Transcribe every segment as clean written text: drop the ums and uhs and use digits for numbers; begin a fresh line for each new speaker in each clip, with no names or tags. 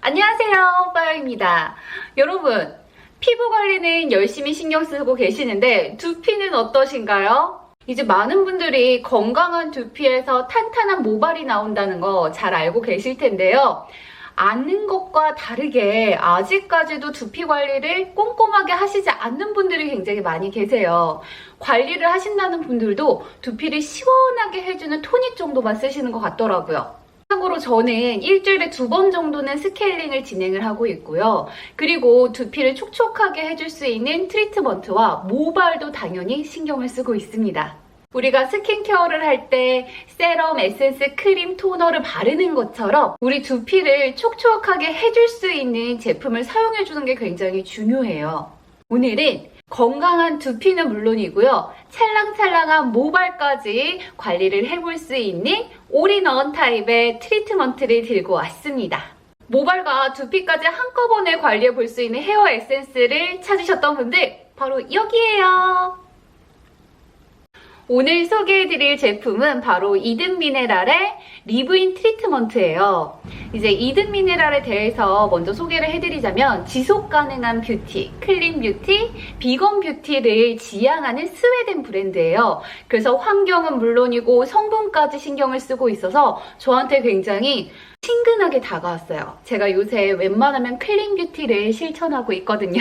안녕하세요, 빠요입니다. 여러분, 피부 관리는 열심히 신경 쓰고 계시는데 두피는 어떠신가요? 이제 많은 분들이 건강한 두피에서 탄탄한 모발이 나온다는 거 잘 알고 계실 텐데요. 아는 것과 다르게 아직까지도 두피 관리를 꼼꼼하게 하시지 않는 분들이 굉장히 많이 계세요. 관리를 하신다는 분들도 두피를 시원하게 해주는 토닉 정도만 쓰시는 것 같더라고요. 참고로 저는 일주일에 2번 정도는 스케일링을 진행을 하고 있고요. 그리고 두피를 촉촉하게 해줄 수 있는 트리트먼트와 모발도 당연히 신경을 쓰고 있습니다. 우리가 스킨케어를 할 때 세럼, 에센스, 크림, 토너를 바르는 것처럼 우리 두피를 촉촉하게 해줄 수 있는 제품을 사용해주는 게 굉장히 중요해요. 오늘은 건강한 두피는 물론이고요. 찰랑찰랑한 모발까지 관리를 해볼 수 있는 올인원 타입의 트리트먼트를 들고 왔습니다. 모발과 두피까지 한꺼번에 관리해 볼 수 있는 헤어 에센스를 찾으셨던 분들 바로 여기에요. 오늘 소개해드릴 제품은 바로 이든미네랄의 리브인 트리트먼트예요. 이제 이든미네랄에 대해서 먼저 소개를 해드리자면 지속 가능한 뷰티, 클린 뷰티, 비건 뷰티를 지향하는 스웨덴 브랜드예요. 그래서 환경은 물론이고 성분까지 신경을 쓰고 있어서 저한테 굉장히 친근하게 다가왔어요. 제가 요새 웬만하면 클린 뷰티를 실천하고 있거든요.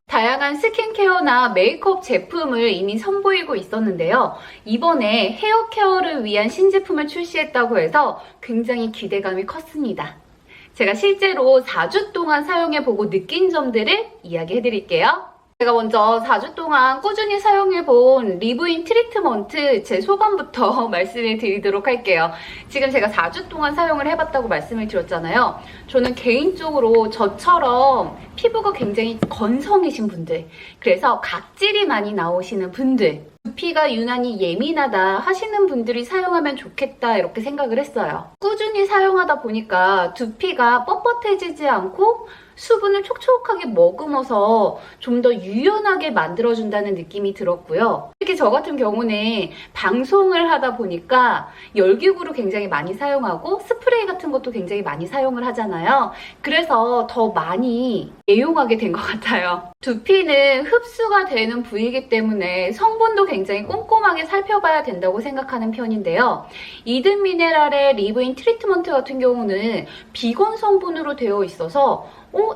다양한 스킨케어나 메이크업 제품을 이미 선보이고 있었는데요. 이번에 헤어케어를 위한 신제품을 출시했다고 해서 굉장히 기대감이 컸습니다. 제가 실제로 4주 동안 사용해보고 느낀 점들을 이야기해드릴게요. 제가 먼저 4주 동안 꾸준히 사용해본 리브인 트리트먼트 제 소감부터 말씀을 드리도록 할게요. 지금 제가 4주 동안 사용을 해봤다고 말씀을 드렸잖아요. 저는 개인적으로 저처럼 피부가 굉장히 건성이신 분들, 그래서 각질이 많이 나오시는 분들, 두피가 유난히 예민하다 하시는 분들이 사용하면 좋겠다 이렇게 생각을 했어요. 꾸준히 사용하다 보니까 두피가 뻣뻣해지지 않고 수분을 촉촉하게 머금어서 좀 더 유연하게 만들어준다는 느낌이 들었고요. 특히 저 같은 경우는 방송을 하다 보니까 열기구를 굉장히 많이 사용하고 스프레이 같은 것도 굉장히 많이 사용을 하잖아요. 그래서 더 많이 애용하게 된 것 같아요. 두피는 흡수가 되는 부위이기 때문에 성분도 굉장히 꼼꼼하게 살펴봐야 된다고 생각하는 편인데요. 이든미네랄의 리브인 트리트먼트 같은 경우는 비건 성분으로 되어 있어서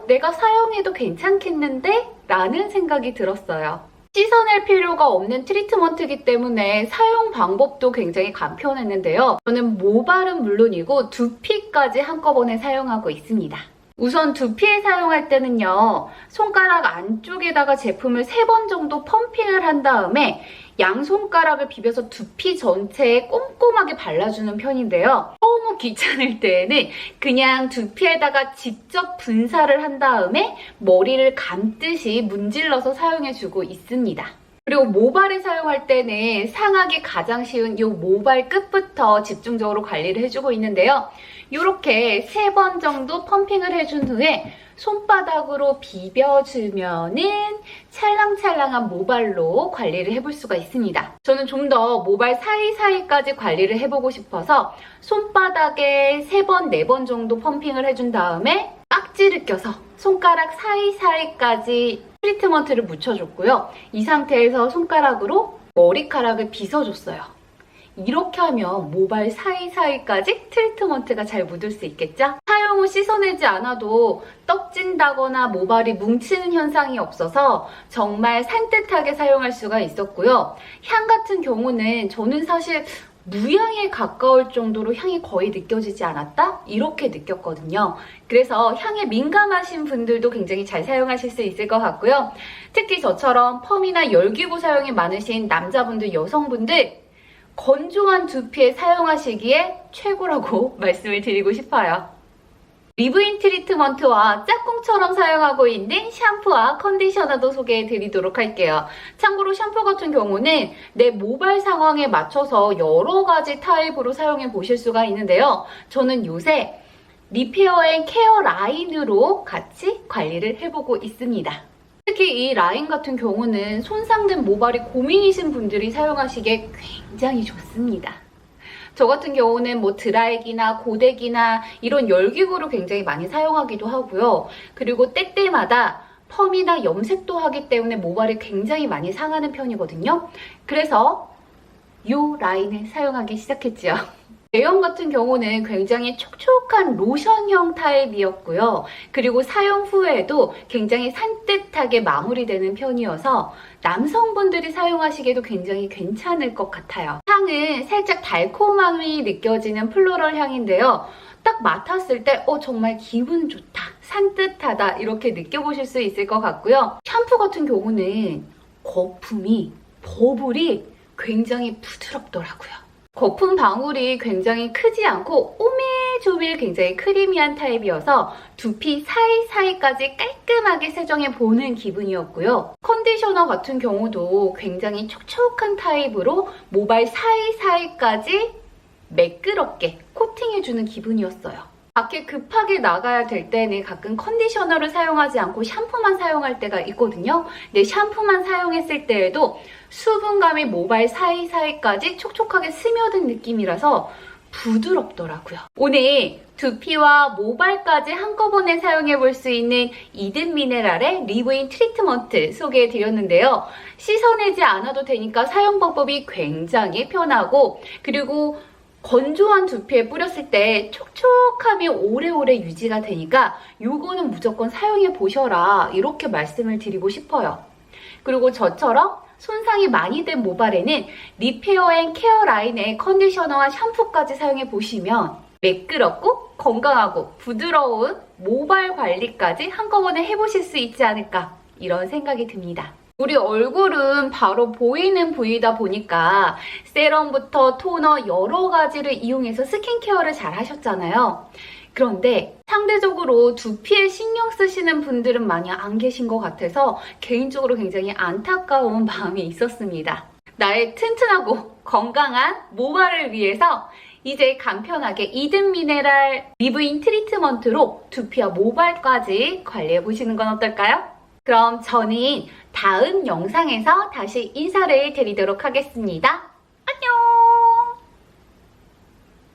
내가 사용해도 괜찮겠는데? 라는 생각이 들었어요. 씻어낼 필요가 없는 트리트먼트이기 때문에 사용 방법도 굉장히 간편했는데요. 저는 모발은 물론이고 두피까지 한꺼번에 사용하고 있습니다. 우선 두피에 사용할 때는요. 손가락 안쪽에다가 제품을 3번 정도 펌핑을 한 다음에 양손가락을 비벼서 두피 전체에 꼼꼼하게 발라주는 편인데요. 너무 귀찮을 때에는 그냥 두피에다가 직접 분사를 한 다음에 머리를 감듯이 문질러서 사용해주고 있습니다. 그리고 모발에 사용할 때는 상하기 가장 쉬운 이 모발 끝부터 집중적으로 관리를 해주고 있는데요. 이렇게 3번 정도 펌핑을 해준 후에 손바닥으로 비벼주면은 찰랑찰랑한 모발로 관리를 해볼 수가 있습니다. 저는 좀 더 모발 사이사이까지 관리를 해보고 싶어서 손바닥에 3번, 4번 정도 펌핑을 해준 다음에 깍지를 껴서 손가락 사이사이까지 트리트먼트를 묻혀줬고요. 이 상태에서 손가락으로 머리카락을 빗어줬어요. 이렇게 하면 모발 사이사이까지 트리트먼트가 잘 묻을 수 있겠죠? 사용 후 씻어내지 않아도 떡진다거나 모발이 뭉치는 현상이 없어서 정말 산뜻하게 사용할 수가 있었고요. 향 같은 경우는 저는 사실 무향에 가까울 정도로 향이 거의 느껴지지 않았다? 이렇게 느꼈거든요. 그래서 향에 민감하신 분들도 굉장히 잘 사용하실 수 있을 것 같고요. 특히 저처럼 펌이나 열기구 사용이 많으신 남자분들, 여성분들 건조한 두피에 사용하시기에 최고라고 말씀을 드리고 싶어요. 리브인 트리트먼트와 짝꿍처럼 사용하고 있는 샴푸와 컨디셔너도 소개해 드리도록 할게요. 참고로 샴푸 같은 경우는 내 모발 상황에 맞춰서 여러 가지 타입으로 사용해 보실 수가 있는데요. 저는 요새 리페어앤케어 라인으로 같이 관리를 해보고 있습니다. 특히 이 라인 같은 경우는 손상된 모발이 고민이신 분들이 사용하시기에 굉장히 좋습니다. 저 같은 경우는 뭐 드라이기나 고데기나 이런 열기구를 굉장히 많이 사용하기도 하고요. 그리고 때때마다 펌이나 염색도 하기 때문에 모발이 굉장히 많이 상하는 편이거든요. 그래서 이 라인을 사용하기 시작했죠. 제형 같은 경우는 굉장히 촉촉한 로션형 타입이었고요. 그리고 사용 후에도 굉장히 산뜻하게 마무리되는 편이어서 남성분들이 사용하시기에도 굉장히 괜찮을 것 같아요. 향은 살짝 달콤함이 느껴지는 플로럴 향인데요. 딱 맡았을 때 정말 기분 좋다, 산뜻하다 이렇게 느껴보실 수 있을 것 같고요. 샴푸 같은 경우는 거품이, 버블이 굉장히 부드럽더라고요. 거품 방울이 굉장히 크지 않고 오밀조밀 굉장히 크리미한 타입이어서 두피 사이사이까지 깔끔하게 세정해 보는 기분이었고요. 컨디셔너 같은 경우도 굉장히 촉촉한 타입으로 모발 사이사이까지 매끄럽게 코팅해주는 기분이었어요. 밖에 급하게 나가야 될 때는 가끔 컨디셔너를 사용하지 않고 샴푸만 사용할 때가 있거든요. 근데 샴푸만 사용했을 때에도 수분감이 모발 사이사이까지 촉촉하게 스며든 느낌이라서 부드럽더라고요. 오늘 두피와 모발까지 한꺼번에 사용해볼 수 있는 이든 미네랄의 리브인 트리트먼트 소개해드렸는데요. 씻어내지 않아도 되니까 사용 방법이 굉장히 편하고, 그리고 건조한 두피에 뿌렸을 때 촉촉함이 오래오래 유지가 되니까 요거는 무조건 사용해 보셔라, 이렇게 말씀을 드리고 싶어요. 그리고 저처럼 손상이 많이 된 모발에는 리페어 앤 케어 라인의 컨디셔너와 샴푸까지 사용해 보시면 매끄럽고 건강하고 부드러운 모발 관리까지 한꺼번에 해보실 수 있지 않을까, 이런 생각이 듭니다. 우리 얼굴은 바로 보이는 부위다 보니까 세럼부터 토너 여러 가지를 이용해서 스킨케어를 잘 하셨잖아요. 그런데 상대적으로 두피에 신경 쓰시는 분들은 많이 안 계신 것 같아서 개인적으로 굉장히 안타까운 마음이 있었습니다. 나의 튼튼하고 건강한 모발을 위해서 이제 간편하게 이든 미네랄 리브인 트리트먼트로 두피와 모발까지 관리해보시는 건 어떨까요? 그럼 저는 다음 영상에서 다시 인사를 드리도록 하겠습니다.